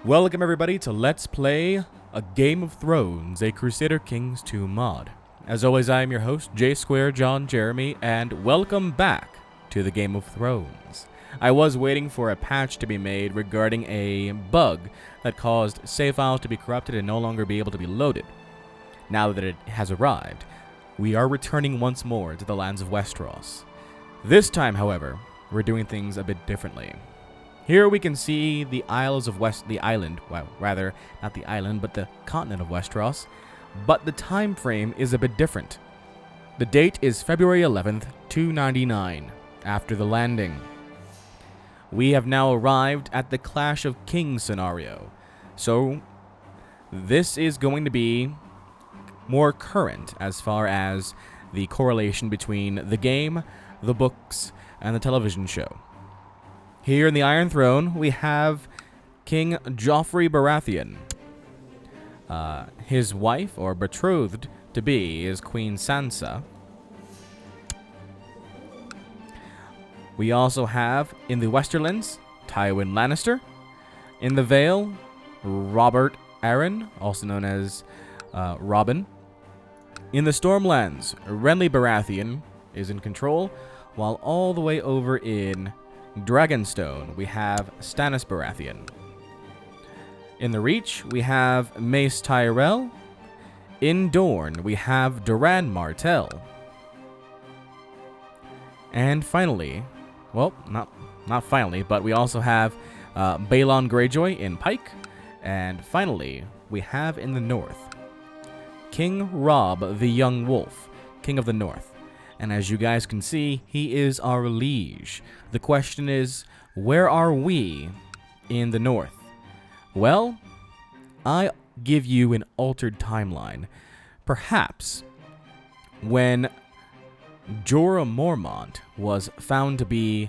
Welcome everybody to Let's Play a Game of Thrones, a Crusader Kings 2 mod. As always, I am your host, J Square John Jeremy, and welcome back to the Game of Thrones. I was waiting for a patch to be made regarding a bug that caused save files to be corrupted and no longer be able to be loaded. Now that it has arrived, we are returning once more to the lands of Westeros. This time, however, we're doing things a bit differently. Here we can see the Isles of the island, well, rather, not the island, but the continent of Westeros, but the time frame is a bit different. The date is February 11th, 299, after the landing. We have now arrived at the Clash of Kings scenario, so this is going to be more current as far as the correlation between the game, the books, and the television show. Here in the Iron Throne, we have King Joffrey Baratheon. His wife, or betrothed to be, is Queen Sansa. We also have, in the Westerlands, Tywin Lannister. In the Vale, Robert Arryn, also known as Robin. In the Stormlands, Renly Baratheon is in control, while all the way over in Dragonstone, we have Stannis Baratheon. In the Reach, we have Mace Tyrell. In Dorne, we have Doran Martell. And finally, well, not finally, but we also have Balon Greyjoy in Pike. And finally, we have in the North, King Robb the Young Wolf, King of the North. And as you guys can see, he is our liege. The question is, where are we in the north? Well, I give you an altered timeline. Perhaps when Jorah Mormont was found to be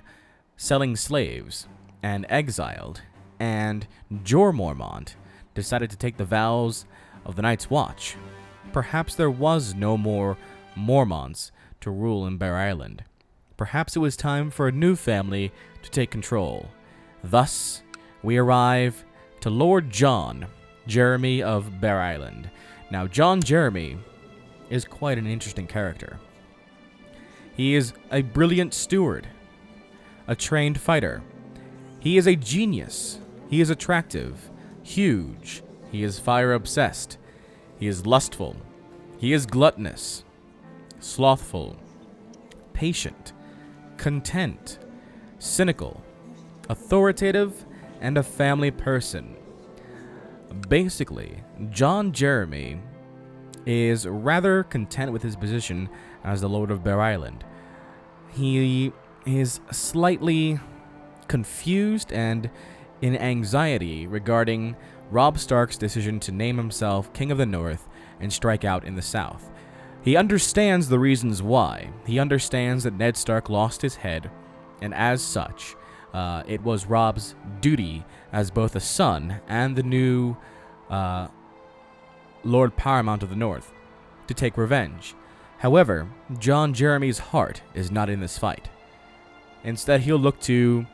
selling slaves and exiled, and Jorah Mormont decided to take the vows of the Night's Watch, perhaps there was no more Mormonts to rule in Bear Island. Perhaps it was time for a new family to take control. Thus, we arrive to Lord Jon Jeremy of Bear Island. Now, Jon Jeremy is quite an interesting character. He is a brilliant steward, a trained fighter. He is a genius. He is attractive, huge. He is fire-obsessed. He is lustful. He is gluttonous, slothful, patient, content, cynical, authoritative, and a family person. Basically, Jon Jeremy is rather content with his position as the Lord of Bear Island. He is slightly confused and in anxiety regarding Robb Stark's decision to name himself King of the North and strike out in the South. He understands the reasons why. He understands that Ned Stark lost his head, and as such, it was Robb's duty as both a son and the new Lord Paramount of the North to take revenge. However, Jon Jeremy's heart is not in this fight. Instead, he'll look to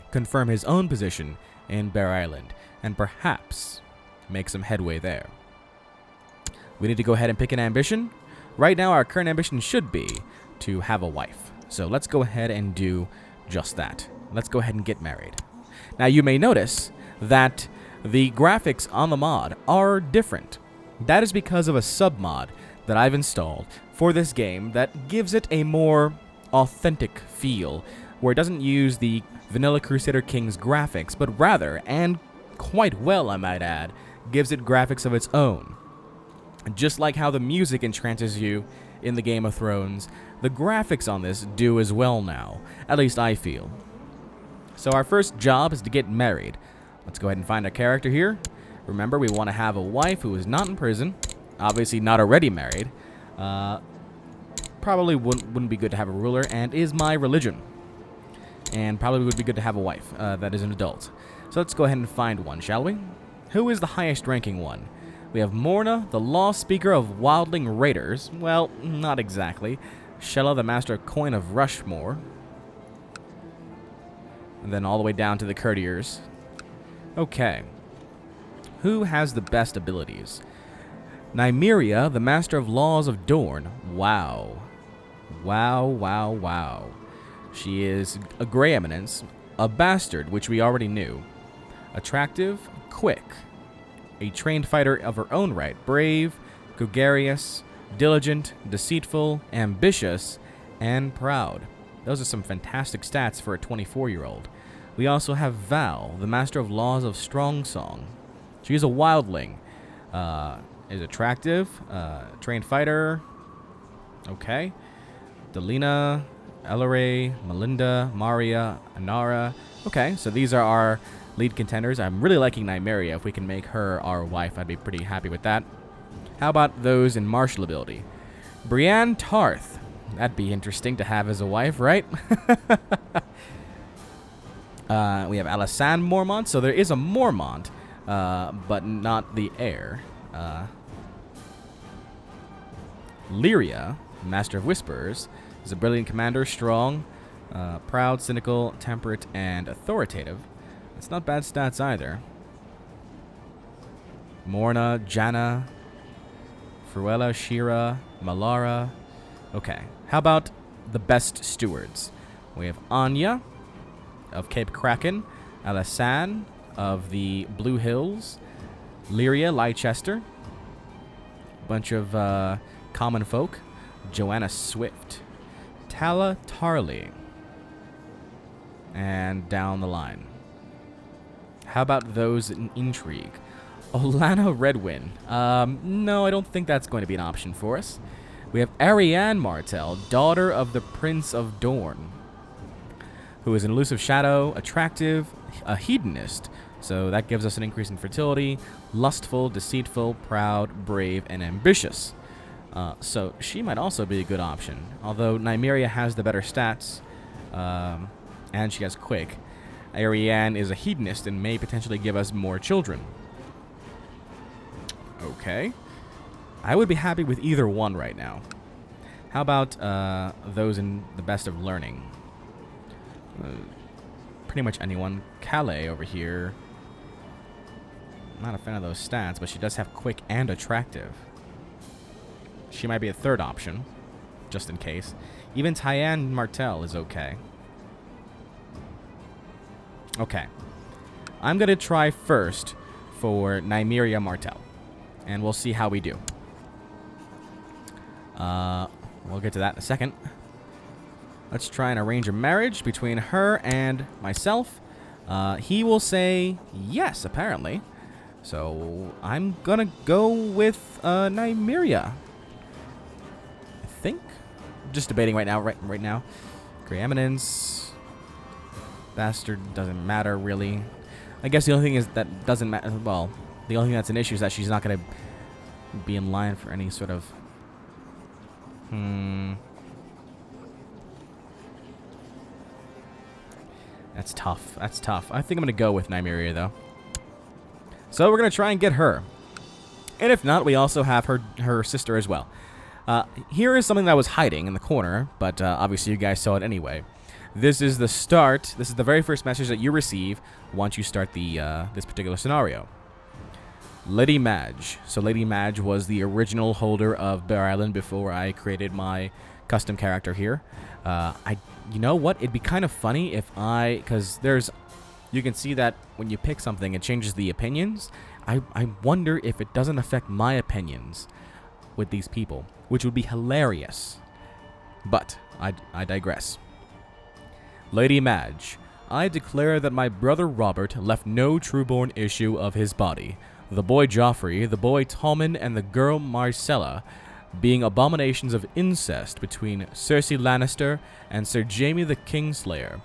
confirm his own position in Bear Island, and perhaps make some headway there. We need to go ahead and pick an ambition. Right now, our current ambition should be to have a wife. So let's go ahead and do just that. Let's go ahead and get married. Now, you may notice that the graphics on the mod are different. That is because of a sub-mod that I've installed for this game that gives it a more authentic feel, where it doesn't use the vanilla Crusader Kings graphics, but rather, and quite well I might add, gives it graphics of its own. Just like how the music entrances you in the Game of Thrones, the graphics on this do as well now. At least I feel. So our first job is to get married. Let's go ahead and find a character here. Remember, we want to have a wife who is not in prison. Obviously not already married. Probably wouldn't be good to have a ruler, and is my religion. And probably would be good to have a wife that is an adult. So let's go ahead and find one, shall we? Who is the highest ranking one? We have Morna, the law speaker of Wildling Raiders. Well, not exactly. Shella, the master coin of Rushmore. And then all the way down to the courtiers. Okay. Who has the best abilities? Nymeria, the Master of Laws of Dorne. Wow. Wow, wow, wow. She is a Grey Eminence, a bastard, which we already knew. Attractive, quick. A trained fighter of her own right. Brave, gregarious, diligent, deceitful, ambitious, and proud. Those are some fantastic stats for a 24-year-old. We also have Val, the Master of Laws of Strong Song. She is a wildling. Is attractive, trained fighter. Okay. Delina, Elleray, Melinda, Maria, Anara. Okay, so these are our lead contenders. I'm really liking Nymeria. If we can make her our wife, I'd be pretty happy with that. How about those in martial ability? Brienne Tarth. That'd be interesting to have as a wife, right? We have Alysanne Mormont. So there is a Mormont, but not the heir. Lyria, Master of Whispers, is a brilliant commander, strong, proud, cynical, temperate, and authoritative. That's not bad stats either. Morna, Janna, Fruella, Shira, Malara. Okay, how about the best stewards? We have Anya of Cape Kraken, Alysanne of the Blue Hills, Lyria, Leicester, bunch of common folk, Joanna Swift, Tala Tarley, and down the line. How about those in intrigue? Olenna Redwyn. No, I don't think that's going to be an option for us. We have Arianne Martell, daughter of the Prince of Dorne, who is an elusive shadow, attractive, a hedonist, so that gives us an increase in fertility, lustful, deceitful, proud, brave, and ambitious. So she might also be a good option, although Nymeria has the better stats, and she has quick. Arianne is a hedonist and may potentially give us more children. Okay. I would be happy with either one right now. How about those in the best of learning? Pretty much anyone. Calais over here. Not a fan of those stats, but she does have quick and attractive. She might be a third option, just in case. Even Tyann Martell is okay. Okay. I'm going to try first for Nymeria Martell, and we'll see how we do. We'll get to that in a second. Let's try and arrange a marriage between her and myself. He will say yes, apparently. So I'm going to go with Nymeria. I think. Just debating right now. Right now. Grey Eminence. Bastard doesn't matter, really. I guess the only thing is that doesn't matter. Well, the only thing that's an issue is that she's not going to be in line for any sort of... That's tough. That's tough. I think I'm going to go with Nymeria, though. So we're going to try and get her. And if not, we also have her sister as well. Here is something that was hiding in the corner, but obviously you guys saw it anyway. This is the start. This is the very first message that you receive once you start the this particular scenario. Lady Madge. So Lady Madge was the original holder of Bear Island before I created my custom character here. You know what? It'd be kind of funny if because you can see that when you pick something, it changes the opinions. I wonder if it doesn't affect my opinions with these people, which would be hilarious. But I digress. Lady Madge, I declare that my brother Robert left no trueborn issue of his body. The boy Joffrey, the boy Tommen, and the girl Marcella, being abominations of incest between Cersei Lannister and Sir Jaime the Kingslayer.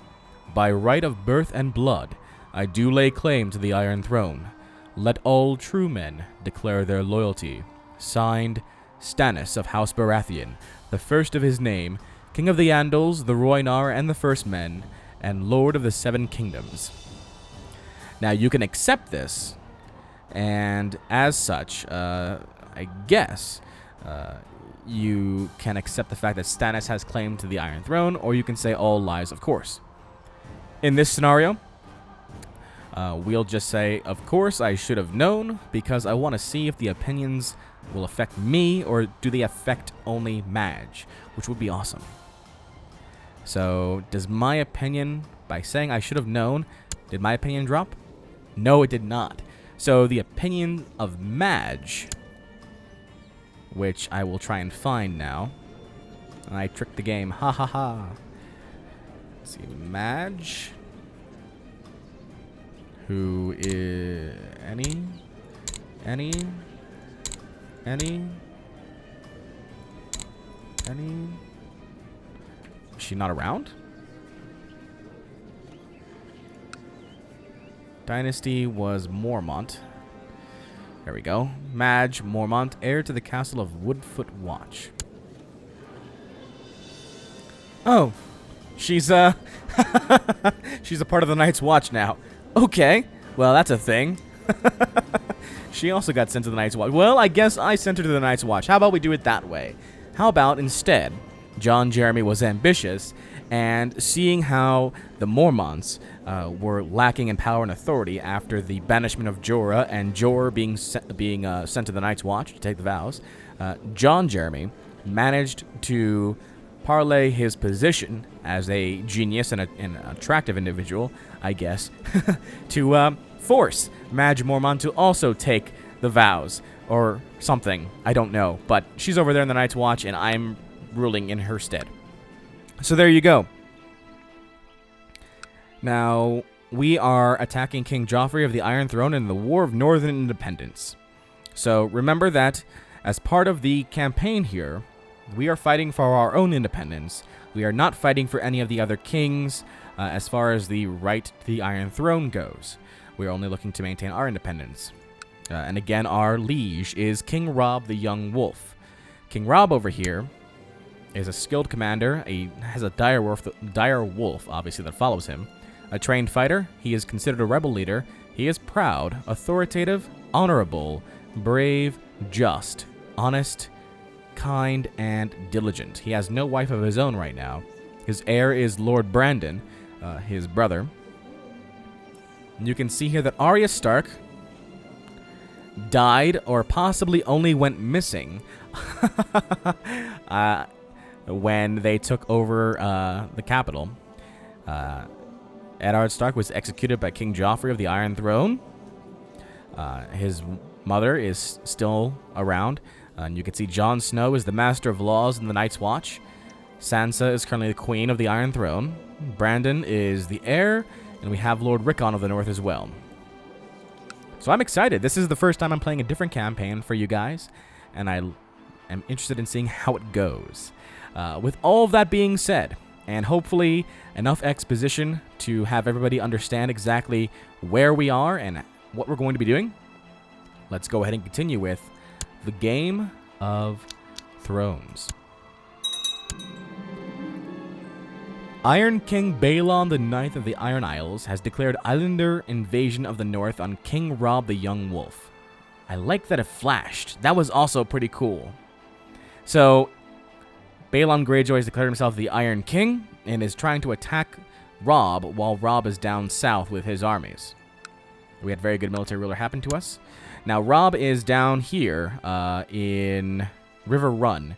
By right of birth and blood, I do lay claim to the Iron Throne. Let all true men declare their loyalty. Signed, Stannis of House Baratheon, the first of his name, King of the Andals, the Rhoynar, and the First Men, and Lord of the Seven Kingdoms. Now, you can accept this, and as such, I guess, you can accept the fact that Stannis has claim to the Iron Throne, or you can say all lies, of course. In this scenario, we'll just say, of course, I should have known, because I want to see if the opinions will affect me, or do they affect only Madge, which would be awesome. So, does my opinion, by saying I should have known, did my opinion drop? No, it did not. So, the opinion of Madge, which I will try and find now. And I tricked the game. Ha ha ha. Let's see, Madge. Who is... Any? Is she not around? Dynasty was Mormont. There we go. Madge Mormont, heir to the castle of Woodfoot Watch. Oh, she's she's a part of the Night's Watch now. Okay, well that's a thing. She also got sent to the Night's Watch. Well, I guess I sent her to the Night's Watch. How about we do it that way? How about instead, John Jeremy was ambitious, and seeing how the Mormonts were lacking in power and authority after the banishment of Jorah, and Jorah being sent to the Night's Watch to take the vows, John Jeremy managed to parlay his position as a genius and an attractive individual, I guess, to force Madge Mormont to also take the vows, or something. I don't know, but she's over there in the Night's Watch, and I'm ruling in her stead. So there you go. Now, we are attacking King Joffrey of the Iron Throne in the War of Northern Independence. So remember that as part of the campaign here, we are fighting for our own independence. We are not fighting for any of the other kings as far as the right to the Iron Throne goes. We are only looking to maintain our independence. And again, our liege is King Robb the Young Wolf. King Robb over here is a skilled commander, has a dire wolf, obviously, that follows him. A trained fighter, he is considered a rebel leader. He is proud, authoritative, honorable, brave, just, honest, kind, and diligent. He has no wife of his own right now. His heir is Lord Brandon, his brother. And you can see here that Arya Stark died, or possibly only went missing when they took over the capital. Eddard Stark was executed by King Joffrey of the Iron Throne. His mother is still around. And you can see Jon Snow is the Master of Laws in the Night's Watch. Sansa is currently the Queen of the Iron Throne. Brandon is the heir. And we have Lord Rickon of the North as well. So I'm excited. This is the first time I'm playing a different campaign for you guys. And I am interested in seeing how it goes. With all of that being said, and hopefully enough exposition to have everybody understand exactly where we are and what we're going to be doing, let's go ahead and continue with the Game of Thrones. Iron King Balon the Ninth of the Iron Isles has declared Islander invasion of the North on King Robb the Young Wolf. I like that it flashed. That was also pretty cool. So, Balon Greyjoy has declared himself the Iron King and is trying to attack Robb while Robb is down south with his armies. We had very good military ruler happen to us. Now, Robb is down here in River Run,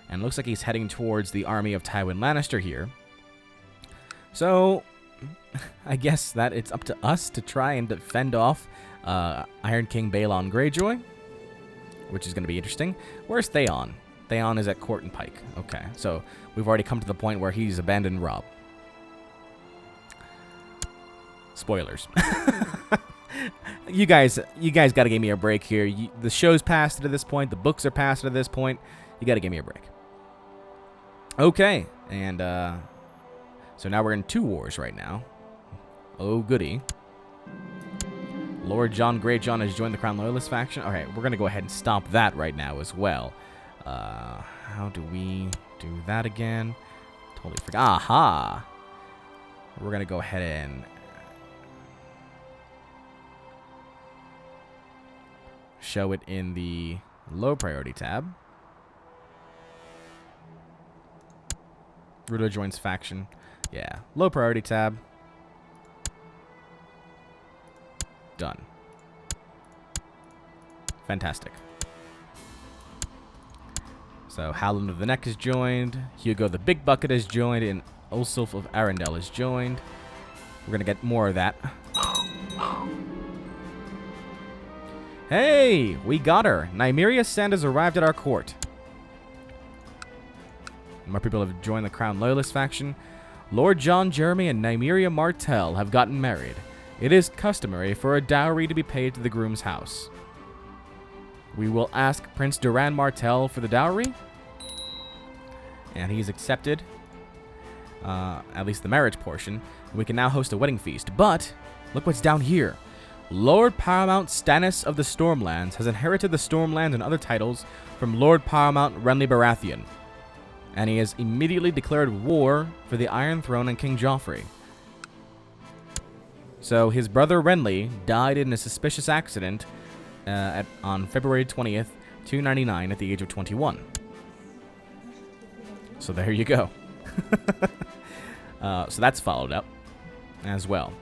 and looks like he's heading towards the army of Tywin Lannister here. So, I guess that it's up to us to try and defend off Iron King Balon Greyjoy, which is going to be interesting. Where's Theon? Theon is at Court and Pike. Okay, so we've already come to the point where he's abandoned Robb. Spoilers. You guys got to give me a break here. The show's past it at this point. The books are past it at this point. You got to give me a break. Okay, and so now we're in 2 wars right now. Oh, goody. Lord John Greyjoy has joined the Crown Loyalist faction. All right, we're going to go ahead and stop that right now as well. How do we do that again? Totally forgot. Aha! We're going to go ahead and show it in the low priority tab. Ruler joins faction. Yeah, low priority tab. Done. Fantastic. So Howland of the Neck is joined. Hugo the Big Bucket is joined. And Osulf of Arendelle is joined. We're going to get more of that. Hey, we got her. Nymeria Sand has arrived at our court. More people have joined the Crown Loyalist faction. Lord John Jeremy and Nymeria Martell have gotten married. It is customary for a dowry to be paid to the groom's house. We will ask Prince Duran Martell for the dowry. And he's accepted. At least the marriage portion. We can now host a wedding feast. But, look what's down here. Lord Paramount Stannis of the Stormlands has inherited the Stormlands and other titles from Lord Paramount Renly Baratheon. And he has immediately declared war for the Iron Throne and King Joffrey. So his brother Renly died in a suspicious accident on February 20th, 299 at the age of 21. So there you go. So that's followed up as well.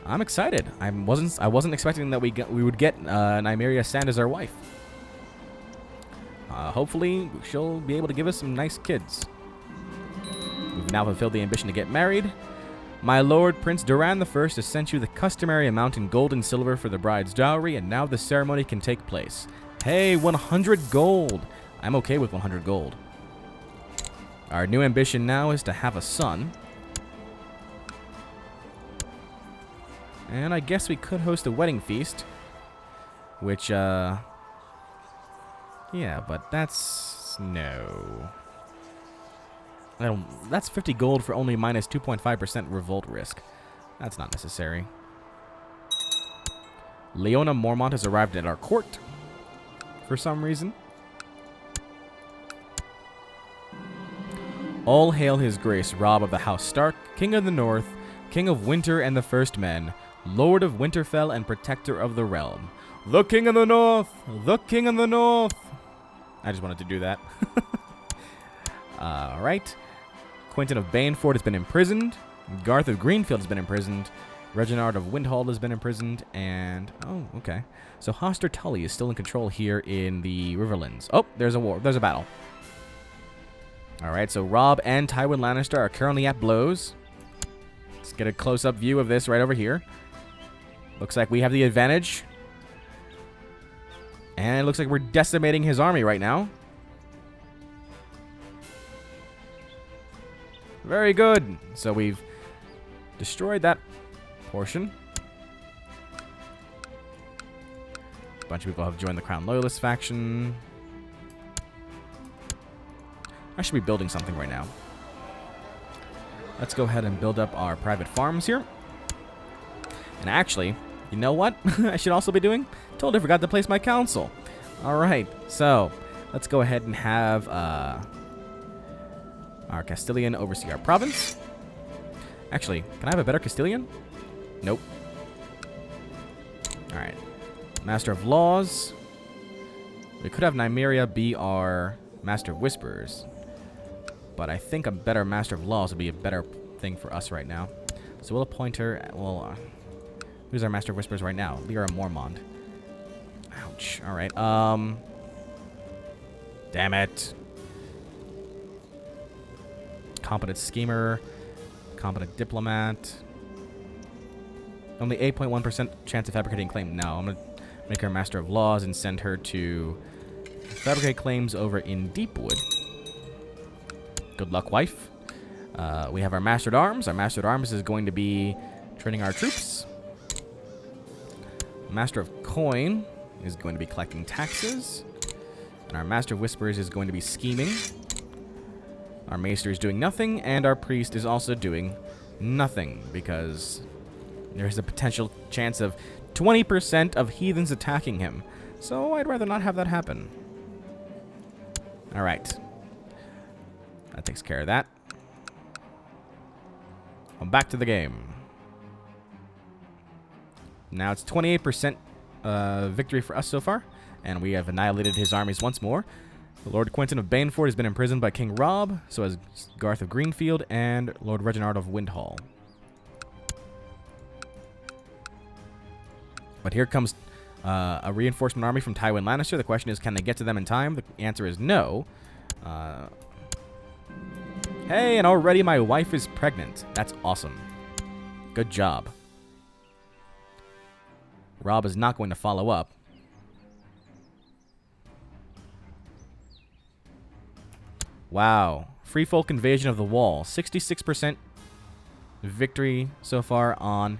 I'm excited. I wasn't expecting that we would get Nymeria Sand as our wife. Hopefully, she'll be able to give us some nice kids. We've now fulfilled the ambition to get married. My lord, Prince Duran I has sent you the customary amount in gold and silver for the bride's dowry, and now the ceremony can take place. Hey, 100 gold! I'm okay with 100 gold. Our new ambition now is to have a son. And I guess we could host a wedding feast. Which, yeah, but that's... no. That's 50 gold for only minus 2.5% revolt risk. That's not necessary. Leona Mormont has arrived at our court. For some reason. All hail his grace, Robb of the House Stark, King of the North, King of Winter and the First Men, Lord of Winterfell and Protector of the Realm. The King of the North! The King of the North! I just wanted to do that. Alright. Quentin of Baneford has been imprisoned. Garth of Greenfield has been imprisoned. Reginald of Windhall has been imprisoned. And, oh, okay. So Hoster Tully is still in control here in the Riverlands. Oh, there's a war. There's a battle. Alright, so Robb and Tywin Lannister are currently at blows. Let's get a close-up view of this right over here. Looks like we have the advantage. And it looks like we're decimating his army right now. Very good. So we've destroyed that portion. A bunch of people have joined the Crown Loyalist faction. I should be building something right now. Let's go ahead and build up our private farms here. And actually, you know what I should also be doing? Totally forgot to place my council. Alright, so let's go ahead and have our Castilian oversee our province. Actually, can I have a better Castilian? Nope. Alright. Master of Laws. We could have Nymeria be our Master of Whispers. But I think a better Master of Laws would be a better thing for us right now. So we'll appoint her... well, who's our Master of Whispers right now? Lyra Mormont. Ouch. Alright. Damn it. Competent Schemer. Competent Diplomat. Only 8.1% chance of fabricating claim. No, I'm going to make her Master of Laws and send her to fabricate claims over in Deepwood. Good luck, wife. We have our Master at Arms. Our Master at Arms is going to be training our troops. Master of Coin is going to be collecting taxes. And our Master of Whispers is going to be scheming. Our Maester is doing nothing, and our Priest is also doing nothing, because there's a potential chance of 20% of heathens attacking him. So I'd rather not have that happen. Alright. That takes care of that. I'm back to the game. Now it's 28% victory for us so far, and we have annihilated his armies once more. The Lord Quentin of Baneford has been imprisoned by King Robb, so has Garth of Greenfield and Lord Reginald of Windhall. But here comes a reinforcement army from Tywin Lannister. The question is, can they get to them in time? The answer is no. Hey, and already my wife is pregnant. That's awesome. Good job. Robb is not going to follow up. Wow. Free folk invasion of the wall. 66% victory so far on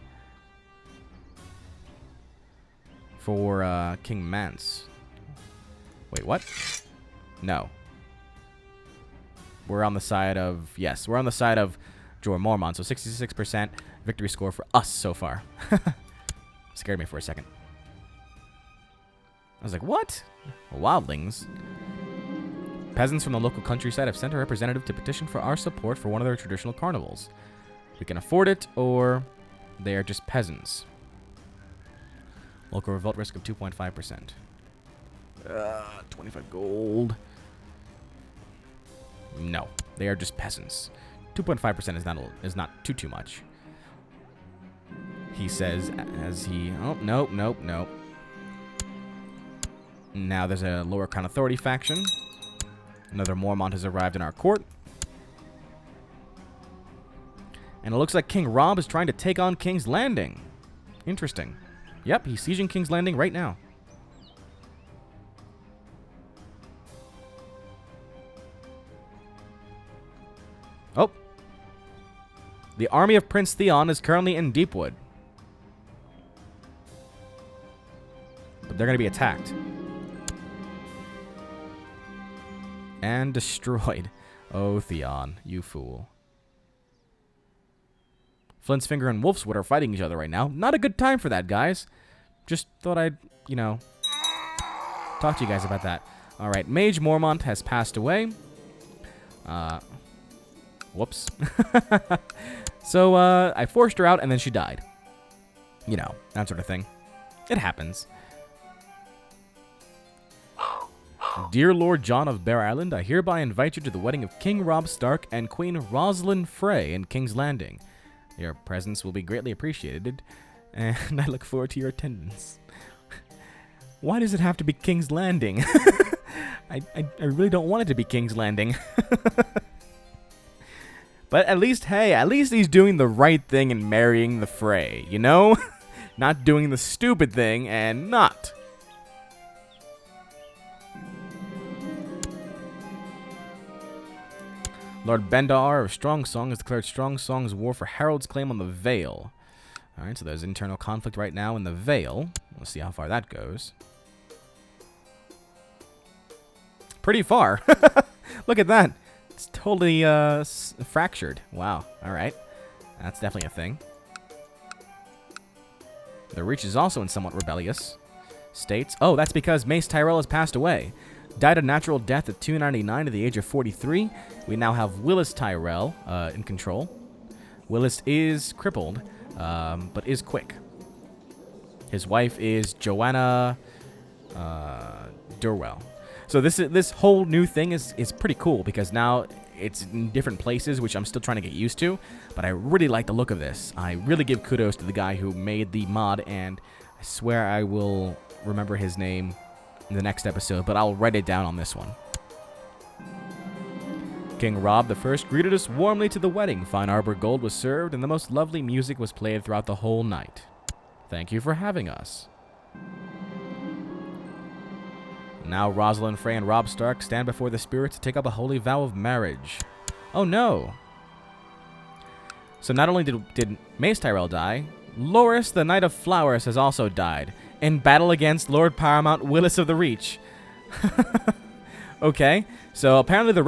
for King Mance. Wait, what? No. We're on the side of... Yes, we're on the side of Jorah Mormont. So 66% victory score for us so far. Scared me for a second. I was like, what? Wildlings? Peasants from the local countryside have sent a representative to petition for our support for one of their traditional carnivals. We can afford it, or they are just peasants. Local revolt risk of 2.5%. 25 gold. No, they are just peasants. 2.5% is not too much. He says as he... Oh, nope. Now there's a lower crown authority faction. Another Mormont has arrived in our court. And it looks like King Robb is trying to take on King's Landing. Interesting. Yep, he's sieging King's Landing right now. Oh. The army of Prince Theon is currently in Deepwood. But they're going to be attacked. And destroyed. Oh, Theon, you fool. Flint's Finger and Wolfswood are fighting each other right now. Not a good time for that, guys. Just thought I'd, you know, talk to you guys about that. All right, Mage Mormont has passed away. Whoops. So, I forced her out, and then she died. You know, that sort of thing. It happens. Dear Lord John of Bear Island, I hereby invite you to the wedding of King Robb Stark and Queen Rosalind Frey in King's Landing. Your presence will be greatly appreciated, and I look forward to your attendance. Why does it have to be King's Landing? I really don't want it to be King's Landing. But at least, hey, at least he's doing the right thing and marrying the Frey, you know? Not doing the stupid thing and not. Lord Bendar of Strong Song has declared Strong Song's war for Harold's claim on the Vale. Alright, so there's internal conflict right now in the Vale. We'll see how far that goes. Pretty far. Look at that. It's totally fractured. Wow. Alright. That's definitely a thing. The Reach is also in somewhat rebellious states. Oh, that's because Mace Tyrell has passed away. Died a natural death at 299 at the age of 43. We now have Willis Tyrell in control. Willis is crippled, but is quick. His wife is Joanna Durwell. So this whole new thing is pretty cool because now it's in different places, which I'm still trying to get used to. But I really like the look of this. I really give kudos to the guy who made the mod, and I swear I will remember his name in the next episode, but I'll write it down on this one. King Robb I greeted us warmly to the wedding. Fine arbor gold was served, and the most lovely music was played throughout the whole night. Thank you for having us. Now Rosalind Frey and Robb Stark stand before the spirits to take up a holy vow of marriage. Oh no! So not only did Mace Tyrell die, Loras, the Knight of Flowers, has also died in battle against Lord Paramount Willis of the Reach. Okay, so apparently the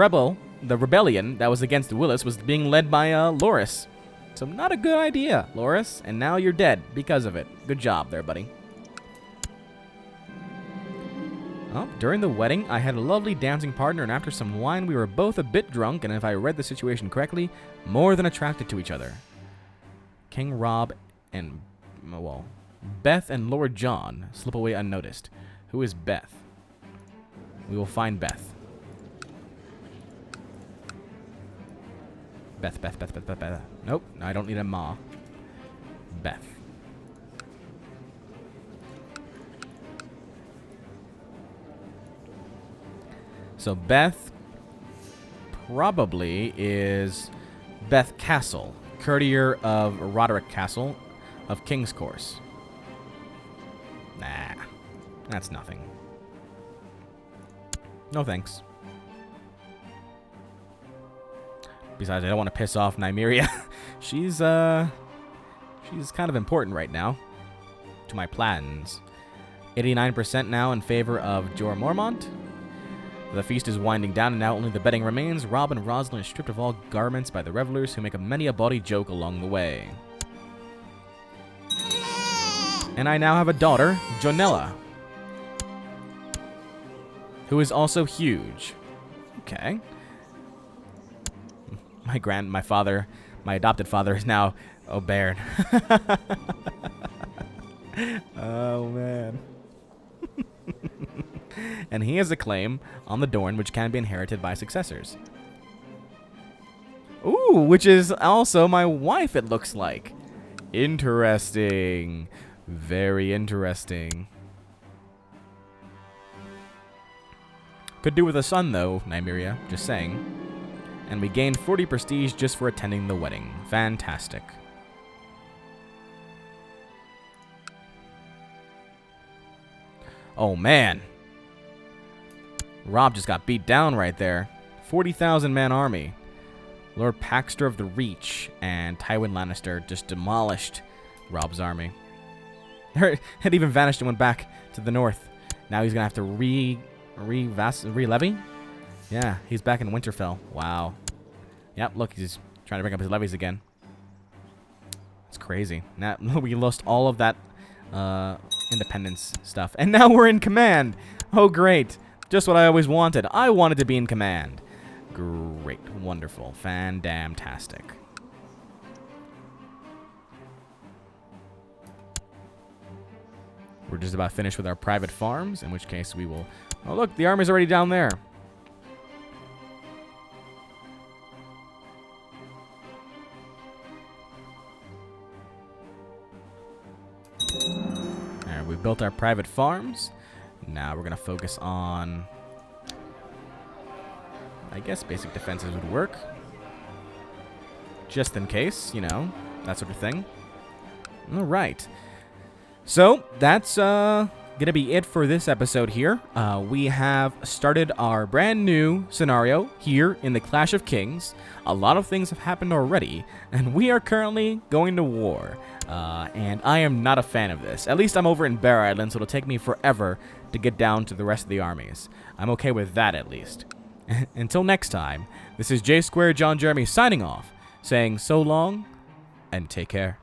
rebellion that was against Willis was being led by Loras. So not a good idea, Loras, and now you're dead because of it. Good job there, buddy. Oh, during the wedding, I had a lovely dancing partner, and after some wine, we were both a bit drunk, and if I read the situation correctly, more than attracted to each other. King Robb and, well, Beth and Lord John slip away unnoticed. Who is Beth? We will find Beth. Beth. Nope, I don't need a ma. Beth. So Beth probably is Beth Castle, courtier of Roderick Castle of King's Course. Nah, that's nothing. No thanks. Besides, I don't want to piss off Nymeria. She's kind of important right now to my plans. 89% now in favor of Jorah Mormont. The feast is winding down, and now only the bedding remains. Robb and Rosalind are stripped of all garments by the revelers, who make many a bawdy joke along the way. And I now have a daughter, Jonella, who is also huge. Okay. My adopted father is now Oberyn. Oh, man. And he has a claim on the Dorne, which can be inherited by successors. Ooh, which is also my wife, it looks like. Interesting. Very interesting. Could do with a son, though, Nymeria. Just saying. And we gained 40 prestige just for attending the wedding. Fantastic. Oh, man. Robb just got beat down right there. 40,000 man army. Lord Paxter of the Reach and Tywin Lannister just demolished Robb's army. It even vanished and went back to the north. Now he's going to have to re-levy? Yeah, he's back in Winterfell. Wow. Yep, look, he's trying to bring up his levies again. It's crazy. Now we lost all of that independence stuff. And now we're in command. Oh, great. Just what I always wanted. I wanted to be in command. Great. Wonderful. Fan-damn-tastic. We're just about finished with our private farms, in which case we will... Oh, look, the army's already down there. Alright, we've built our private farms. Now we're going to focus on... I guess basic defenses would work. Just in case, you know, that sort of thing. Alright. So, that's going to be it for this episode here. We have started our brand new scenario here in the Clash of Kings. A lot of things have happened already, and we are currently going to war. And I am not a fan of this. At least I'm over in Bear Island, so it'll take me forever to get down to the rest of the armies. I'm okay with that, at least. Until next time, this is J Square John Jeremy signing off, saying so long, and take care.